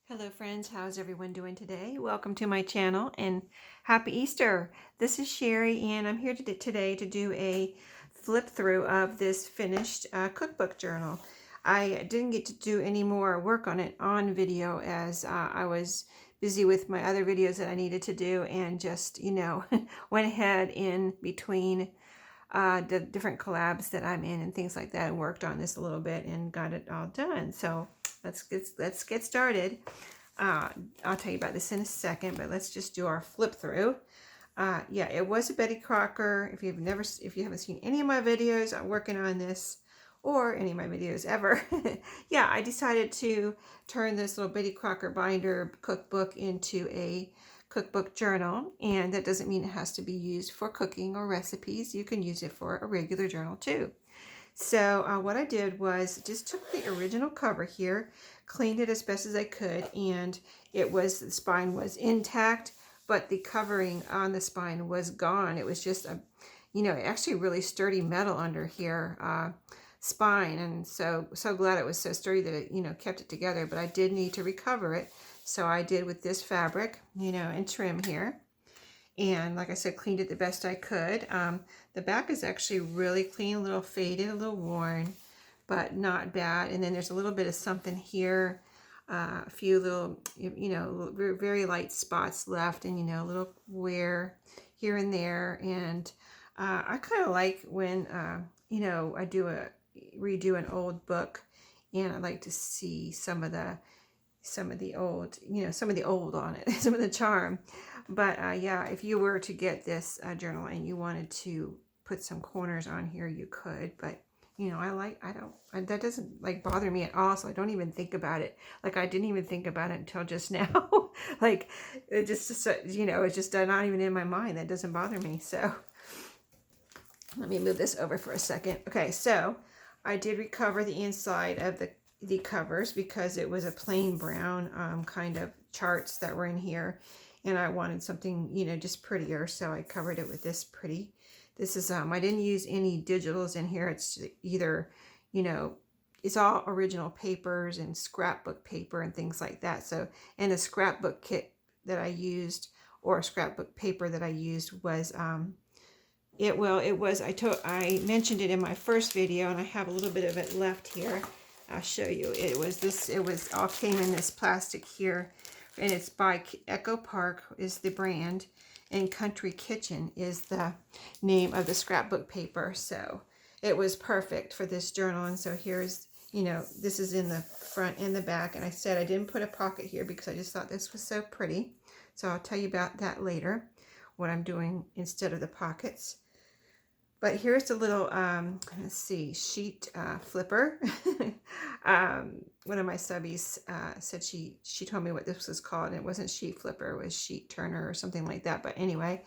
Hello friends, how's everyone doing today? Welcome to my channel and happy Easter. This is Sherry and I'm here today to do a flip through of this finished cookbook journal. I didn't get to do any more work on it on video as I was busy with my other videos that I needed to do and just, went ahead in between the different collabs that I'm in and things like that and worked on this a little bit and got it all done. So let's get started. I'll tell you about this in a second, but let's just do our flip through. Yeah, it was a Betty Crocker. If you haven't seen any of my videos, I'm working on this, or any of my videos ever. Yeah, I decided to turn this little Betty Crocker binder cookbook into a cookbook journal, and that doesn't mean it has to be used for cooking or recipes. You can use it for a regular journal too. So what I did was just took the original cover here, cleaned it as best as I could, and the spine was intact, but the covering on the spine was gone. It was just actually really sturdy metal under here, spine, and so glad it was so sturdy that it, kept it together, but I did need to recover it. So I did with this fabric, and trim here. And like I said, cleaned it the best I could. The back is actually really clean, a little faded, a little worn, but not bad. And then there's a little bit of something here, a few little, very light spots left, and, a little wear here and there. And I kind of like when, I redo an old book, and I like to see some of the old, some of the old on it, some of the charm. But yeah, if you were to get this journal and you wanted to put some corners on here, you could. But that doesn't like bother me at all. So I don't even think about it. Like I didn't even think about it until just now. Like it just, it's just not even in my mind. That doesn't bother me. So let me move this over for a second. Okay, so I did recover the inside of the covers because it was a plain brown kind of charts that were in here, and I wanted something just prettier, so I covered it with this pretty. This is I didn't use any digitals in here. It's either it's all original papers and scrapbook paper and things like that. So, and the scrapbook kit that I used, or scrapbook paper that I used, was I mentioned it in my first video, and I have a little bit of it left here. I'll show you. It all came in this plastic here, and it's by Echo Park is the brand, and Country Kitchen is the name of the scrapbook paper. So it was perfect for this journal. And so here's, this is in the front and the back. And I said I didn't put a pocket here because I just thought this was so pretty. So I'll tell you about that later, what I'm doing instead of the pockets. But here's the little, let's see, sheet flipper. One of my subbies said she told me what this was called, and it wasn't sheet flipper, it was sheet turner or something like that. But anyway,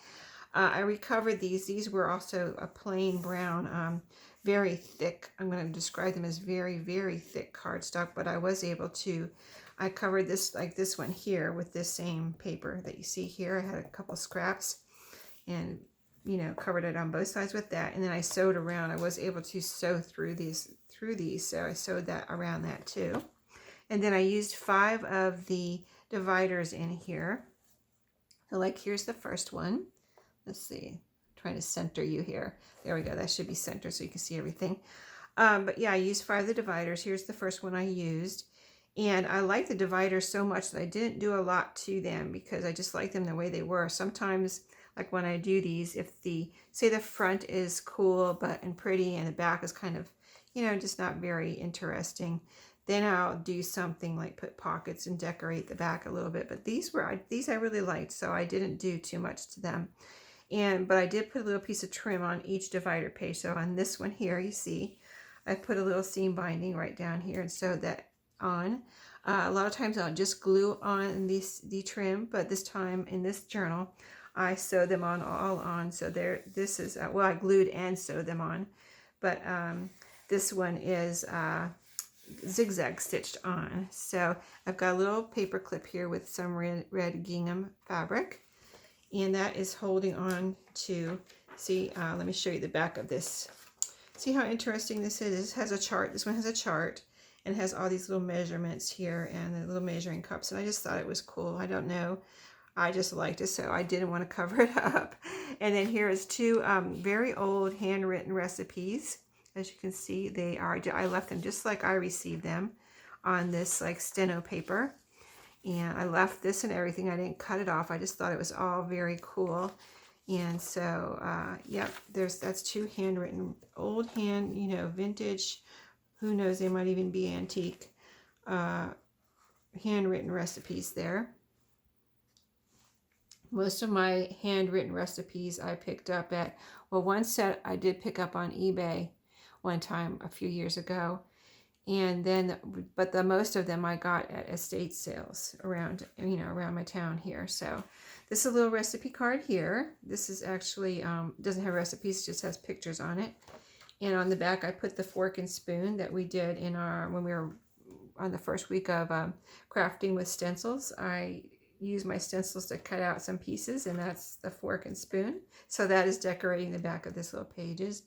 I recovered these. These were also a plain brown, very thick. I'm going to describe them as very, very thick cardstock, but I was able to, I covered this, like this one here, with this same paper that you see here. I had a couple scraps and covered it on both sides with that, and then I sewed around. I was able to sew through these, so I sewed that around that too. And then I used 5 of the dividers in here. So like here's the first one. Let's see, I'm trying to center you here. There we go. That should be centered so you can see everything. But yeah, I used 5 of the dividers. Here's the first one I used. And I like the dividers so much that I didn't do a lot to them because I just like them the way they were. Sometimes, like when I do these, if say the front is cool and pretty and the back is kind of, just not very interesting, then I'll do something like put pockets and decorate the back a little bit. But these I really liked, so I didn't do too much to them. But I did put a little piece of trim on each divider page. So on this one here, you see, I put a little seam binding right down here and sewed that on. A lot of times I'll just glue on the trim, but this time in this journal, I sewed them all on. So this is, well, I glued and sewed them on, but this one is zigzag stitched on. So I've got a little paper clip here with some red gingham fabric, and that is holding on to, see, let me show you the back of this. See how interesting this is? This has a chart. This one has a chart, and it has all these little measurements here and the little measuring cups. And I just thought it was cool. I don't know. I just liked it, so I didn't want to cover it up. And then here is two very old handwritten recipes. As you can see, they are, I left them just like I received them on this like steno paper. And I left this and everything. I didn't cut it off. I just thought it was all very cool. And so, yep, that's two handwritten, old hand, you know, vintage, who knows, they might even be antique, handwritten recipes there. Most of my handwritten recipes I picked up at, well, one set I did pick up on eBay one time a few years ago. And then, but the most of them I got at estate sales around, you know, around my town here. So this is a little recipe card here. This is actually, doesn't have recipes, just has pictures on it. And on the back, I put the fork and spoon that we did in when we were on the first week of crafting with stencils. I used my stencils to cut out some pieces, and that's the fork and spoon. So that is decorating the back of this little pages.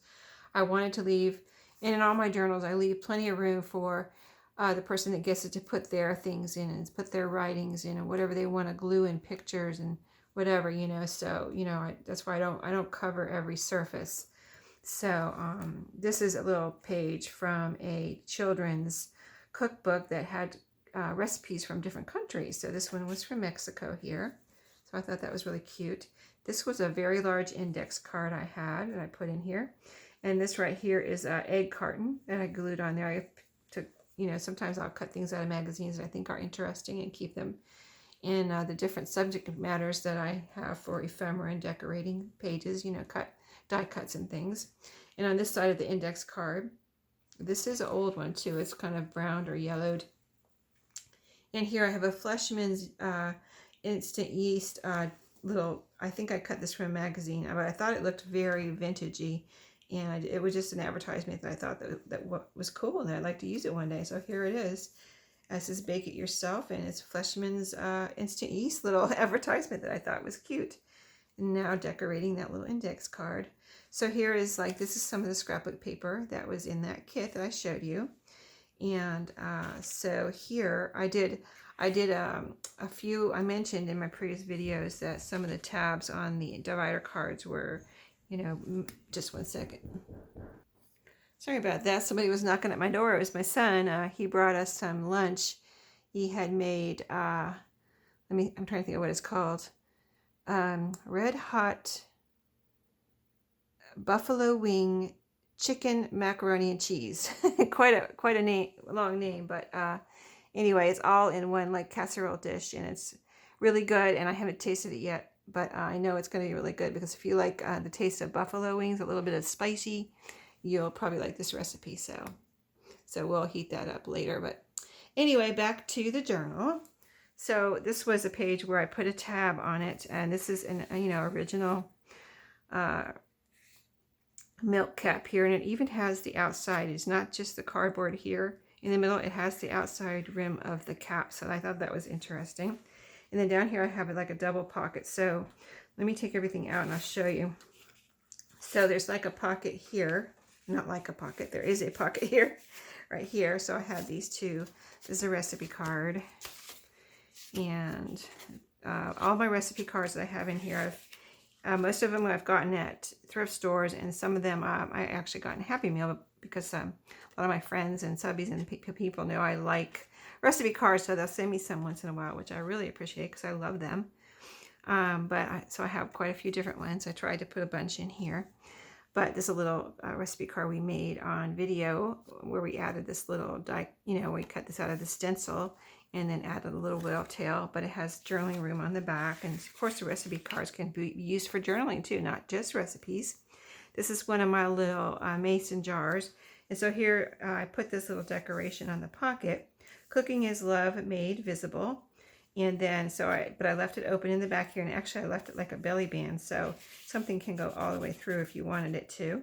I wanted to leave, and in all my journals, I leave plenty of room for the person that gets it to put their things in and put their writings in and whatever they want to glue in pictures and whatever, you know. So, you know, that's why I don't cover every surface. So this is a little page from a children's cookbook that had recipes from different countries. So this one was from Mexico here. So I thought that was really cute. This was a very large index card I had that I put in here. And this right here is an egg carton that I glued on there. I took, you know, sometimes I'll cut things out of magazines that I think are interesting and keep them in the different subject matters that I have for ephemera and decorating pages, you know, die cuts and things. And on this side of the index card, this is an old one too. It's kind of browned or yellowed. And here I have a Fleshman's Instant Yeast little, I think I cut this from a magazine, but I thought it looked very vintagey. And it was just an advertisement that I thought that was cool and I'd like to use it one day. So here it is. It says bake it yourself, and it's Fleshman's Instant Yeast little advertisement that I thought was cute. And now decorating that little index card. So here is like, this is some of the scrapbook paper that was in that kit that I showed you. And so here I did a few, I mentioned in my previous videos that some of the tabs on the divider cards were, you know, just one second. Sorry about that. Somebody was knocking at my door. It was my son. He brought us some lunch. He had made, I'm trying to think of what it's called. Red hot buffalo wing chicken macaroni and cheese. quite a name, long name, but anyway, it's all in one like casserole dish, and it's really good. And I haven't tasted it yet, but I know it's going to be really good because if you like the taste of buffalo wings, a little bit of spicy, you'll probably like this recipe. So we'll heat that up later. But anyway, back to the journal. So this was a page where I put a tab on it, and this is an original milk cap here, and it even has the outside. It's not just the cardboard here in the middle, it has the outside rim of the cap. So I thought that was interesting. And then down here I have it like a double pocket. So let me take everything out and I'll show you. So there's like a pocket here, not like a pocket, there is a pocket here, right here. So I have these two. This is a recipe card, and all my recipe cards that I have in here, most of them I've gotten at thrift stores, and some of them I actually got in Happy Meal because a lot of my friends and subbies and people know I like recipe cards, so they'll send me some once in a while, which I really appreciate because I love them. So I have quite a few different ones. I tried to put a bunch in here, but this is a little recipe card we made on video where we added this little die, we cut this out of the stencil and then added a little whale tail, but it has journaling room on the back. And of course the recipe cards can be used for journaling too, not just recipes. This is one of my little mason jars. And so here I put this little decoration on the pocket. Cooking is love made visible. And then, but I left it open in the back here, and actually I left it like a belly band, so something can go all the way through if you wanted it to.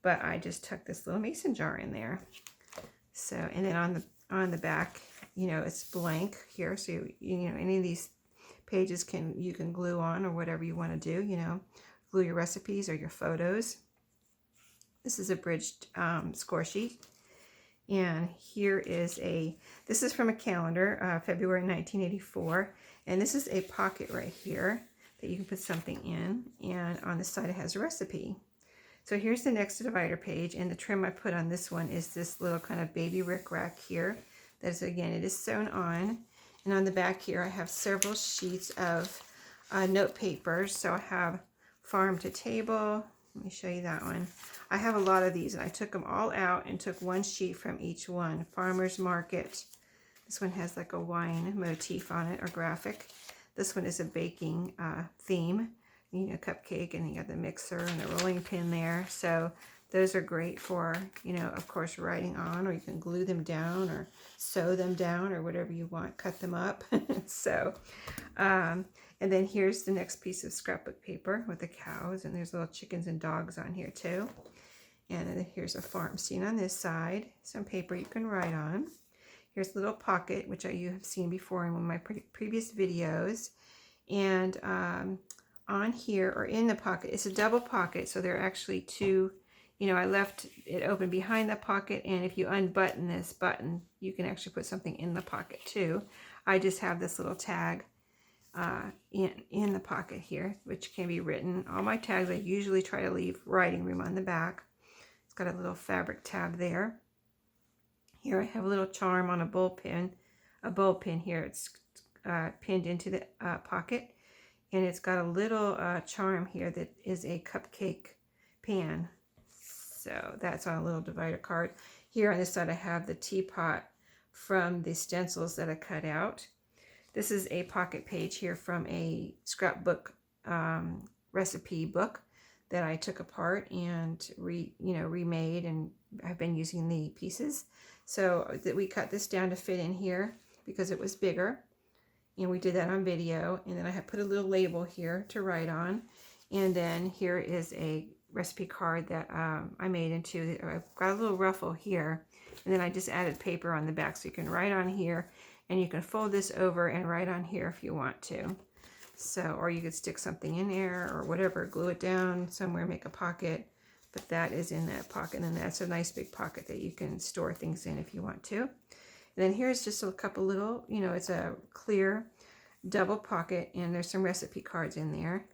But I just tucked this little mason jar in there. So, and then on the back, it's blank here, so any of these pages you can glue on or whatever you want to do. Glue your recipes or your photos. This is a bridged score sheet. And here is this is from a calendar, February 1984. And this is a pocket right here that you can put something in. And on the side it has a recipe. So here's the next divider page. And the trim I put on this one is this little kind of baby rickrack here. That is, again, it is sewn on. And on the back here I have several sheets of note papers. So I have Farm to Table. Let me show you that one. I have a lot of these, and I took them all out and took one sheet from each one. Farmer's Market. This one has like a wine motif on it, or graphic. This one is a baking theme. You know, cupcake, and you got the mixer and the rolling pin there. So those are great for, you know, of course, writing on, or you can glue them down or sew them down or whatever you want, cut them up. So, and then here's the next piece of scrapbook paper with the cows, and there's little chickens and dogs on here too. And then here's a farm scene on this side, some paper you can write on. Here's a little pocket, which you have seen before in one of my previous videos. And on here, or in the pocket, it's a double pocket, so there are actually two. You know, I left it open behind the pocket, and if you unbutton this button, you can actually put something in the pocket too. I just have this little tag in the pocket here, which can be written. All my tags, I usually try to leave writing room on the back. It's got a little fabric tab there. Here I have a little charm on a bowl pin here. It's pinned into the pocket, and it's got a little charm here that is a cupcake pan. So that's on a little divider card. Here on this side I have the teapot from the stencils that I cut out. This is a pocket page here from a scrapbook recipe book that I took apart and remade, and I've been using the pieces. So that we cut this down to fit in here because it was bigger, and we did that on video. And then I have put a little label here to write on, and then here is a recipe card that I made into. I've got a little ruffle here, and then I just added paper on the back, so you can write on here, and you can fold this over and write on here if you want to. So, or you could stick something in there or whatever, glue it down somewhere, make a pocket. But that is in that pocket, and that's a nice big pocket that you can store things in if you want to. And then here's just a couple little, it's a clear double pocket, and there's some recipe cards in there.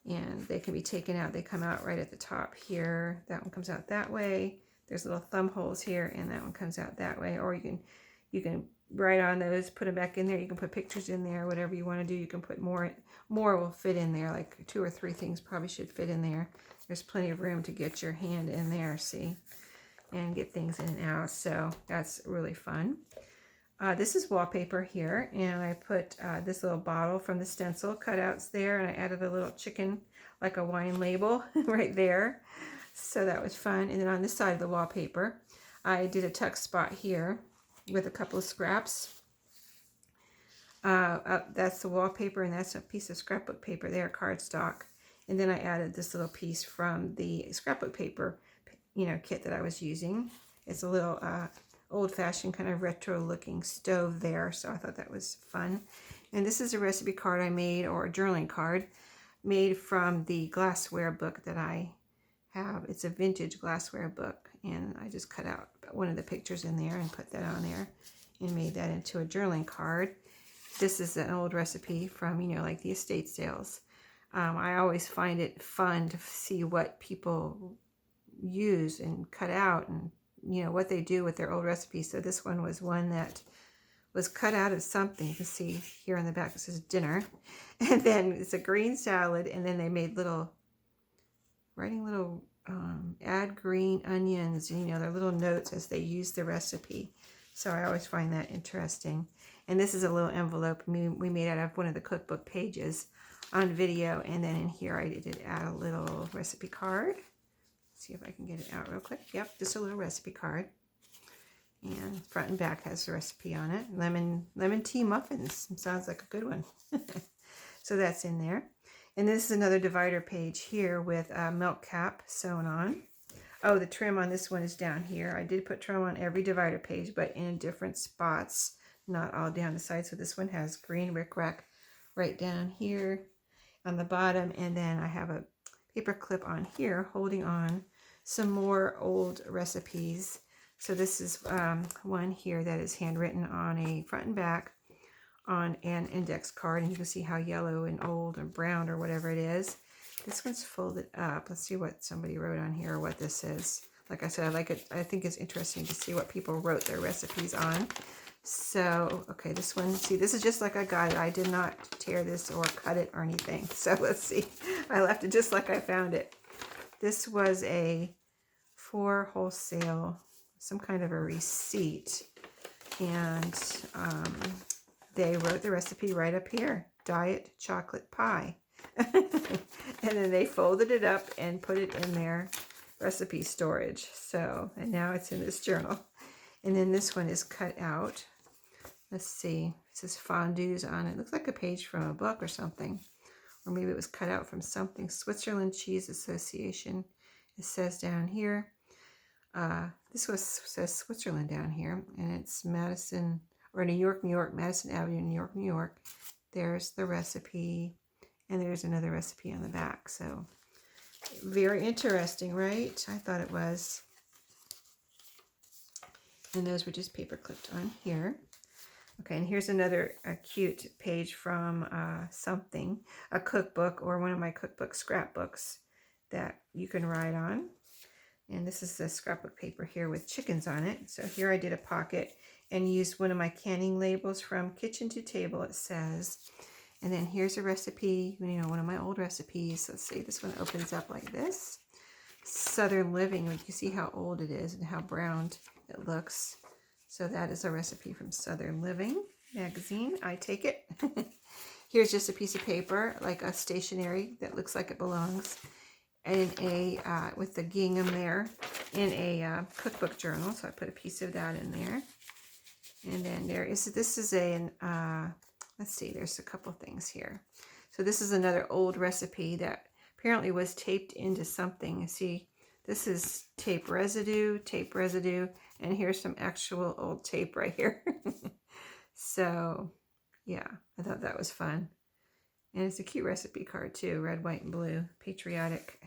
And they can be taken out. They come out right at the top here. That one comes out that way. There's little thumb holes here, and that one comes out that way. Or you can write on those, put them back in there. You can put pictures in there, whatever you want to do. You can put more will fit in there, like 2 or 3 things probably should fit in there. There's plenty of room to get your hand in there, see, and get things in and out. So that's really fun. This is wallpaper here, and I put this little bottle from the stencil cutouts there, and I added a little chicken, like a wine label, right there. So that was fun. And then on this side of the wallpaper, I did a tuck spot here with a couple of scraps. That's the wallpaper, and that's a piece of scrapbook paper there, cardstock. And then I added this little piece from the scrapbook paper, kit that I was using. It's a little old-fashioned kind of retro-looking stove there, so I thought that was fun. And this is a recipe card I made, or a journaling card, made from the glassware book that I have. It's a vintage glassware book, and I just cut out one of the pictures in there and put that on there and made that into a journaling card. This is an old recipe from, like the estate sales. I always find it fun to see what people use and cut out, and what they do with their old recipes. So this one was one that was cut out of something. You can see here on the back it says dinner, and then it's a green salad, and then they made add green onions, their little notes as they use the recipe. So I always find that interesting. And this is a little envelope we made out of one of the cookbook pages on video, and then in here I did add a little recipe card. See if I can get it out real quick. Yep, just a little recipe card. And front and back has the recipe on it. Lemon tea muffins. Sounds like a good one. So that's in there. And this is another divider page here with a milk cap sewn on. Oh, the trim on this one is down here. I did put trim on every divider page, but in different spots, not all down the side. So this one has green rickrack right down here on the bottom. And then I have a paper clip on here holding on some more old recipes So this is one here that is handwritten on a front and back on an index card, and you can see how yellow and old and brown or whatever it is. This one's folded up. Let's see what somebody wrote on here or what this is. Like I said, I like it. I think it's interesting to see what people wrote their recipes on. So, okay, this one, see, this is just like I got it. I did not tear this or cut it or anything. So let's see. I left it just like I found it. This was a for wholesale, some kind of a receipt. And they wrote the recipe right up here. Diet chocolate pie. And then they folded it up and put it in their recipe storage. So, and now it's in this journal. And then this one is cut out. Let's see. It says fondues on it. Looks like a page from a book or something. Or maybe it was cut out from something. Switzerland Cheese Association. It says down here. This says Switzerland down here. And it's Madison, or New York, New York. Madison Avenue, New York, New York. There's the recipe. And there's another recipe on the back. So, very interesting, right? I thought it was. And those were just paper clipped on here. Okay, and here's another cute page from something, a cookbook or one of my cookbook scrapbooks that you can write on. And this is the scrapbook paper here with chickens on it. So here I did a pocket and used one of my canning labels from Kitchen to Table, it says. And then here's a recipe, you know, one of my old recipes. Let's see, this one opens up like this. Southern Living, you can see how old it is and how browned it looks. So that is a recipe from Southern Living magazine. I take it. Here's just a piece of paper, like a stationery that looks like it belongs, and a with the gingham there in a cookbook journal. So I put a piece of that in there. And then this is a let's see, there's a couple things here. So this is another old recipe that apparently was taped into something. See, this is tape residue, and here's some actual old tape right here. So, yeah, I thought that was fun. And it's a cute recipe card too, red, white, and blue, patriotic.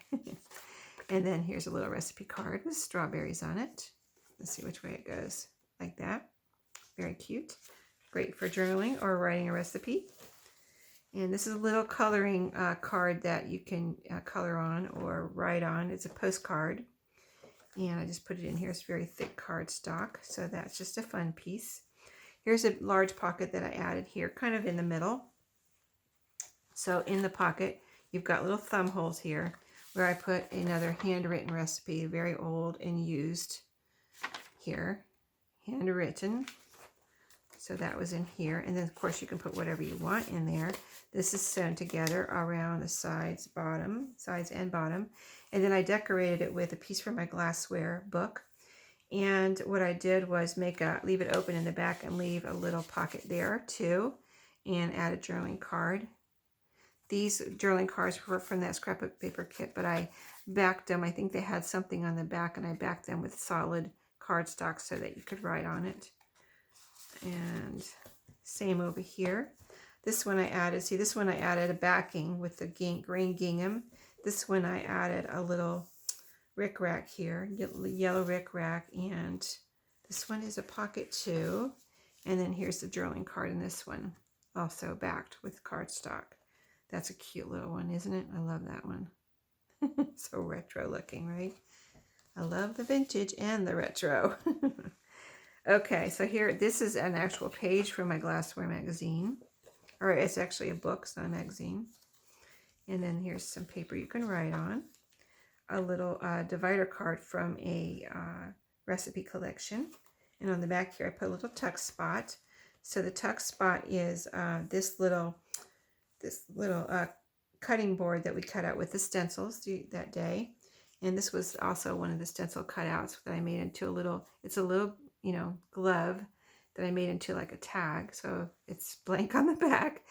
And then here's a little recipe card with strawberries on it. Let's see which way it goes, like that. Very cute. Great for journaling or writing a recipe. And this is a little coloring card that you can color on or write on. It's a postcard. And I just put it in here. It's very thick cardstock. So that's just a fun piece. Here's a large pocket that I added here, kind of in the middle. So in the pocket, you've got little thumb holes here where I put another handwritten recipe, very old and used here. Handwritten. So that was in here. And then, of course, you can put whatever you want in there. This is sewn together around the sides and bottom. And then I decorated it with a piece from my glassware book. And what I did was leave it open in the back and leave a little pocket there, too. And add a journaling card. These journaling cards were from that scrapbook paper kit, but I backed them. I think they had something on the back, and I backed them with solid cardstock so that you could write on it. And same over here. This one I added, a backing with the green gingham. This one I added a little rickrack here, yellow rickrack, and this one is a pocket too. And then here's the journaling card in this one, also backed with cardstock. That's a cute little one, isn't it? I love that one. So retro looking, right? I love the vintage and the retro. Okay, so here, this is an actual page from my glassware magazine. Or it's actually a book, it's not a magazine. And then here's some paper you can write on. A little divider card from a recipe collection. And on the back here, I put a little tuck spot. So the tuck spot is this little cutting board that we cut out with the stencils that day. And this was also one of the stencil cutouts that I made into it's a little, glove that I made into like a tag. So it's blank on the back.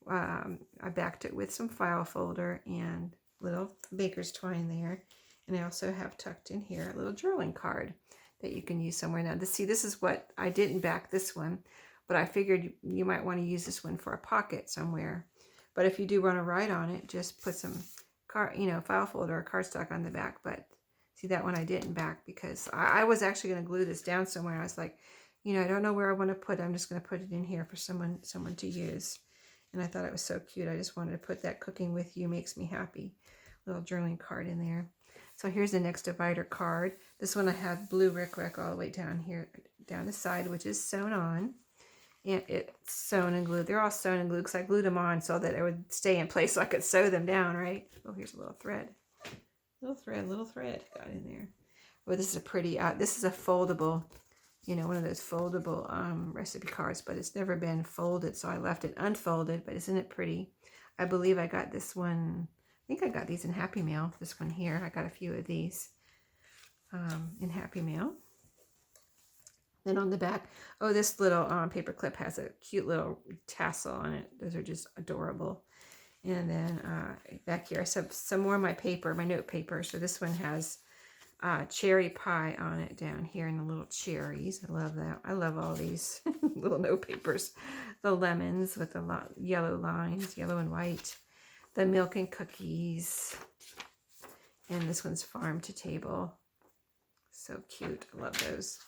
I backed it with some file folder and little baker's twine there. And I also have tucked in here a little journaling card that you can use somewhere. Now, this is what, I didn't back this one, but I figured you might want to use this one for a pocket somewhere. But if you do want to write on it, just put some file folder or cardstock on the back. But See, that one I didn't back because I was actually going to glue this down somewhere. I was like, you know, I don't know where I want to put it. I'm just going to put it in here for someone to use. And I thought it was so cute. I just wanted to put that cooking with you makes me happy little journaling card in there. So here's the next divider card. This one I have blue rickrack all the way down here, down the side, which is sewn on. And it's sewn and glued. They're all sewn and glued because I glued them on so that it would stay in place so I could sew them down, right? Oh, here's a little thread. Little thread got in there. Well, this is a pretty, this is a foldable, you know, one of those foldable recipe cards, but it's never been folded, so I left it unfolded, but isn't it pretty? I believe I got this one, I think I got these in Happy Mail, this one here. I got a few of these in Happy Mail. Then on the back, oh, this little paper clip has a cute little tassel on it. Those are just adorable. And then back here, I have some more of my paper, my note paper. So this one has cherry pie on it down here and the little cherries. I love that. I love all these little note papers. The lemons with the yellow lines, yellow and white. The milk and cookies. And this one's farm to table. So cute. I love those.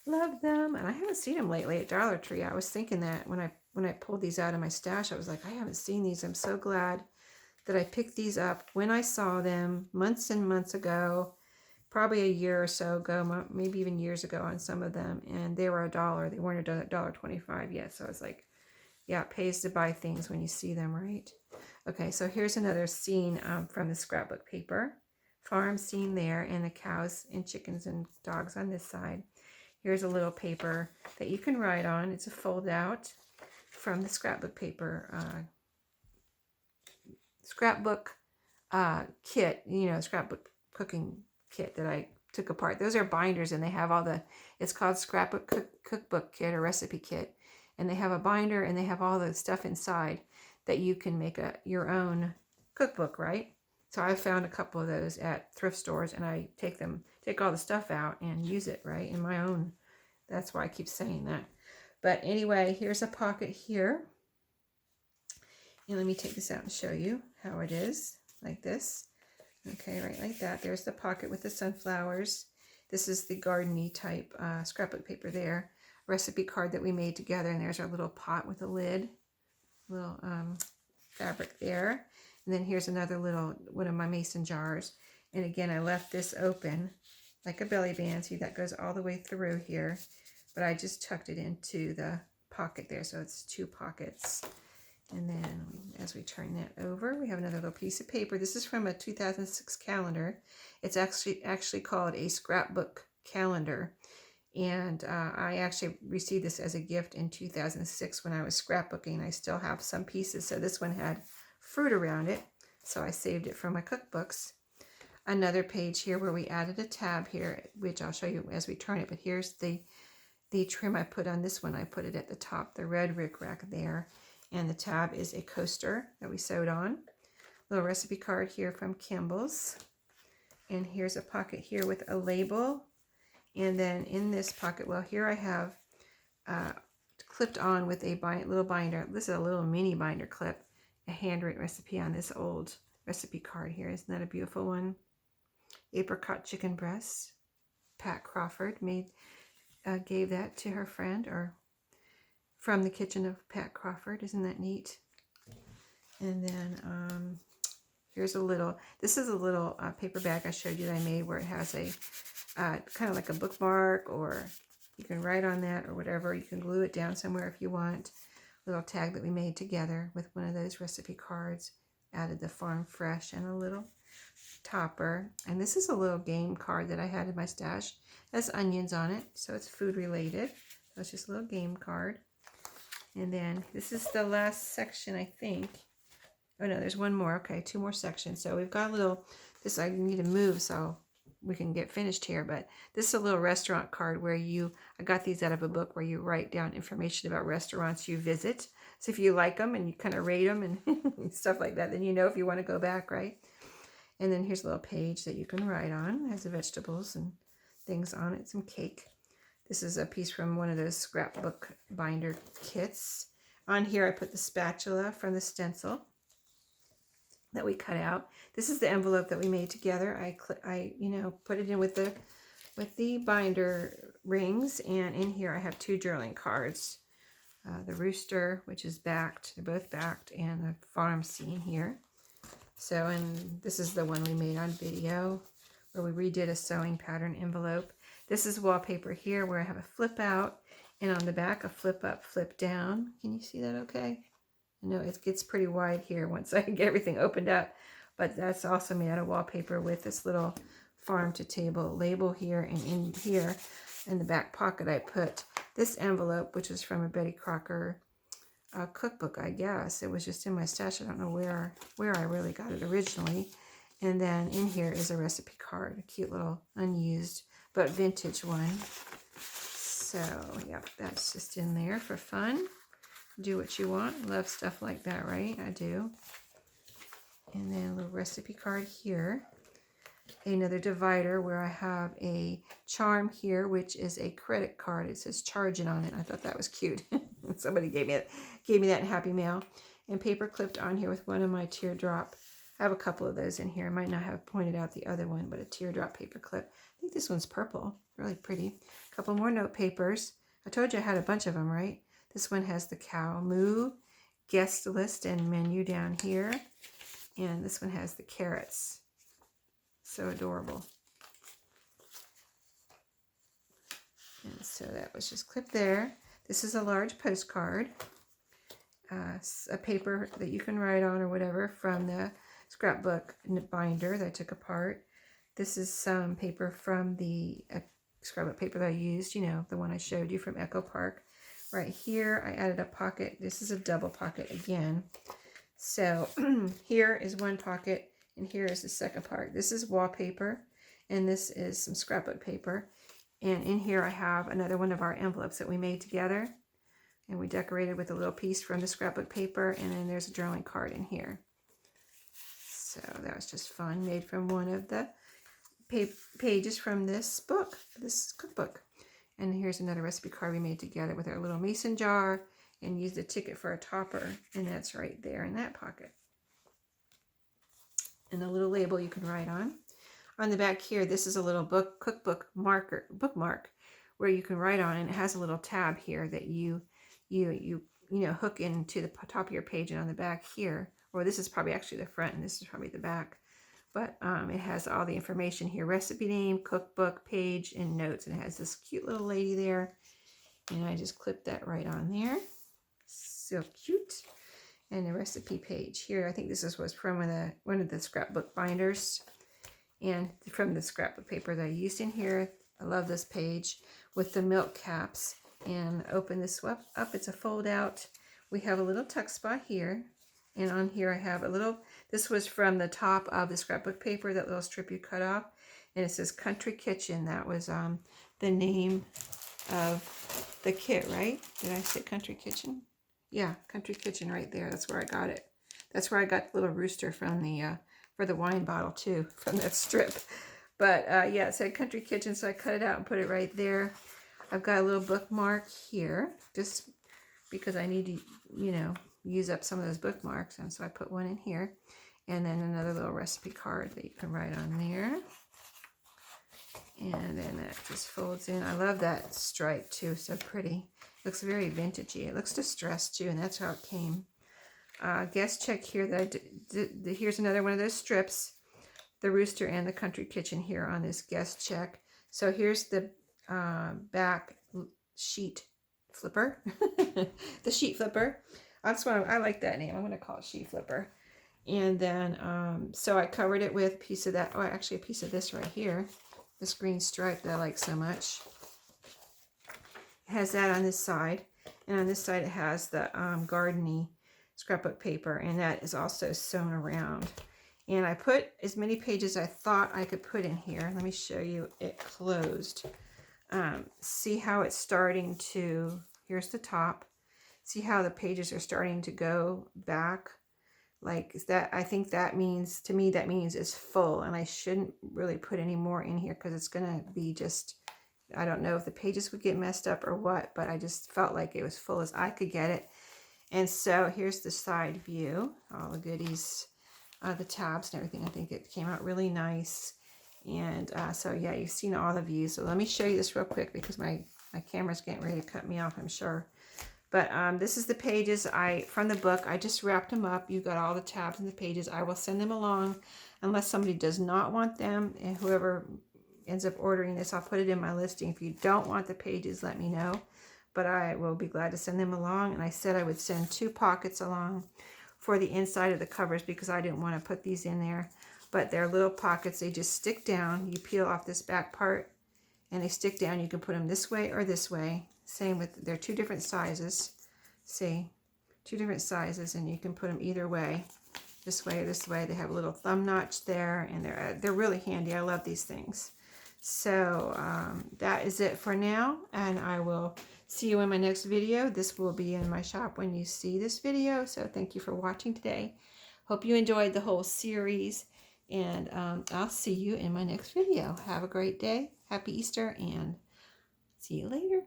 Love them. And I haven't seen them lately at Dollar Tree. I was thinking that when I pulled these out of my stash, I was like, I haven't seen these. I'm so glad that I picked these up when I saw them months and months ago, probably a year or so ago, maybe even years ago on some of them. And they were $1. They weren't $1.25 yet. So I was like, yeah, it pays to buy things when you see them, right? Okay, so here's another scene from the scrapbook paper. Farm scene there, and the cows and chickens and dogs on this side. Here's a little paper that you can write on. It's a fold out from the scrapbook paper, scrapbook kit, you know, scrapbook cooking kit that I took apart. Those are binders, and they have all the, it's called Scrapbook Cookbook Kit or Recipe Kit. And they have a binder, and they have all the stuff inside that you can make your own cookbook, right? So I found a couple of those at thrift stores, and I take all the stuff out and use it, right, in my own. That's why I keep saying that. But anyway, here's a pocket here. And let me take this out and show you how it is, like this. Okay, right like that. There's the pocket with the sunflowers. This is the garden-y type scrapbook paper there. Recipe card that we made together, and there's our little pot with a lid. Little fabric there. And then here's another little one of my mason jars. And again, I left this open like a belly band. See, that goes all the way through here. But I just tucked it into the pocket there, so it's 2 pockets. And then as we turn that over, we have another little piece of paper. This is from a 2006 calendar. It's actually called a Scrapbook Calendar. And I actually received this as a gift in 2006 when I was scrapbooking. I still have some pieces. So this one had fruit around it. So I saved it for my cookbooks. Another page here where we added a tab here, which I'll show you as we turn it. But here's the trim I put on this one. I put it at the top, the red rickrack there. And the tab is a coaster that we sewed on. Little recipe card here from Kimball's. And here's a pocket here with a label. And then in this pocket, well, here I have clipped on with a little binder. This is a little mini binder clip, a handwritten recipe on this old recipe card here. Isn't that a beautiful one? Apricot chicken breast. Pat Crawford gave that to her friend, or from the kitchen of Pat Crawford. Isn't that neat? And then here's this is a little paper bag I showed you that I made where it has a kind of like a bookmark, or you can write on that or whatever. You can glue it down somewhere if you want. Little tag that we made together with one of those recipe cards. Added the farm fresh and a little topper. And this is a little game card that I had in my stash. It has onions on it, so it's food related. So it's just a little game card. And then this is the last section, I think. Oh no, there's one more. Okay, 2 more sections. So we've got this I need to move so we can get finished here. But this is a little restaurant card where I got these out of a book where you write down information about restaurants you visit. So if you like them and you kind of rate them and stuff like that, then you know if you want to go back, right? And then here's a little page that you can write on. It has the vegetables and things on it, some cake. This is a piece from one of those scrapbook binder kits. On here I put the spatula from the stencil. that we cut out. This is the envelope that we made together. I you know, put it in with the binder rings, and in here I have 2 journaling cards. The rooster, which is backed, they're both backed, and the farm scene here. So, and this is the one we made on video, where we redid a sewing pattern envelope. This is wallpaper here, where I have a flip out, and on the back a flip up, flip down. Can you see that okay? I know it gets pretty wide here once I get everything opened up, but that's also made out of wallpaper with this little farm to table label here, and in here in the back pocket I put this envelope, which is from a Betty Crocker cookbook, I guess. It was just in my stash. I don't know where I really got it originally. And then in here is a recipe card, a cute little unused but vintage one. So, yep, that's just in there for fun. Do what you want. Love stuff like that, right? I do. And then a little recipe card here. Another divider where I have a charm here, which is a credit card. It says charging on it. I thought that was cute. Somebody gave me that in Happy Mail. And paper clipped on here with one of my teardrop. I have a couple of those in here. I might not have pointed out the other one, but a teardrop paper clip. I think this one's purple. Really pretty. A couple more note papers. I told you I had a bunch of them, right? This one has the cow moo, guest list, and menu down here. And this one has the carrots. So adorable. And so that was just clipped there. This is a large postcard. A paper that you can write on or whatever from the scrapbook binder that I took apart. This is some paper from the scrapbook paper that I used, you know, the one I showed you from Echo Park. Right here, I added a pocket. This is a double pocket again. So here is one pocket, and here is the second part. This is wallpaper, and this is some scrapbook paper. And in here I have another one of our envelopes that we made together. And we decorated with a little piece from the scrapbook paper, and then there's a journaling card in here. So that was just fun, made from one of the pages from this book, this cookbook. And here's another recipe card we made together with our little mason jar, and used a ticket for a topper, and that's right there in that pocket. And a little label you can write on. On the back here, this is a little cookbook bookmark where you can write on, and it has a little tab here that you know, hook into the top of your page, and on the back here, or this is probably actually the front and this is probably the back, but it has all the information here: recipe name, cookbook, page, and notes. And it has this cute little lady there, and I just clipped that right on there. So cute. And the recipe page here, I think this was from one of the scrapbook binders, and from the scrapbook paper that I used in here. I love this page with the milk caps. And open this up, it's a fold out. We have a little tuck spot here, and on here I have a little, this was from the top of the scrapbook paper, that little strip you cut off, and it says Country Kitchen. That was the name of the kit, right? Did I say Country Kitchen? Yeah, Country Kitchen right there. That's where I got it. That's where I got the little rooster from the for the wine bottle too, from that strip. But yeah, it said Country Kitchen, so I cut it out and put it right there. I've got a little bookmark here, just because I need to, you know, use up some of those bookmarks. And so I put one in here. And then another little recipe card that you can write on there. And then that just folds in. I love that stripe too, so pretty. Looks very vintagey. It looks distressed too, and that's how it came. Guest check here that I did. Here's another one of those strips. The rooster and the Country Kitchen here on this guest check. So here's the back sheet flipper. The sheet flipper. That's what I like that name. I'm going to call it sheet flipper. And then so I covered it with a piece of that, or actually a piece of this right here, this green stripe that I like so much. It has that on this side, and on this side it has the garden-y scrapbook paper, and that is also sewn around. And I put as many pages I thought I could put in here. Let me show you it closed. See how it's starting to, here's the top. See how the pages are starting to go back? Like that, I think that means, to me, that means it's full, and I shouldn't really put any more in here because it's going to be just, I don't know if the pages would get messed up or what, but I just felt like it was full as I could get it. And so here's the side view, all the goodies the tabs and everything. I think it came out really nice. And so yeah, you've seen all the views. So let me show you this real quick because my camera's getting ready to cut me off, I'm sure. But this is the pages from the book. I just wrapped them up. You've got all the tabs and the pages. I will send them along unless somebody does not want them. And whoever ends up ordering this, I'll put it in my listing. If you don't want the pages, let me know. But I will be glad to send them along. And I said I would send 2 pockets along for the inside of the covers because I didn't want to put these in there. But they're little pockets. They just stick down. You peel off this back part and they stick down. You can put them this way or this way. Same with, they're 2 different sizes. See, 2 different sizes, and you can put them either way, this way or this way. They have a little thumb notch there, and they're really handy. I love these things. So that is it for now, and I will see you in my next video. This will be in my shop when you see this video. So thank you for watching today. Hope you enjoyed the whole series, and I'll see you in my next video. Have a great day. Happy Easter, and see you later.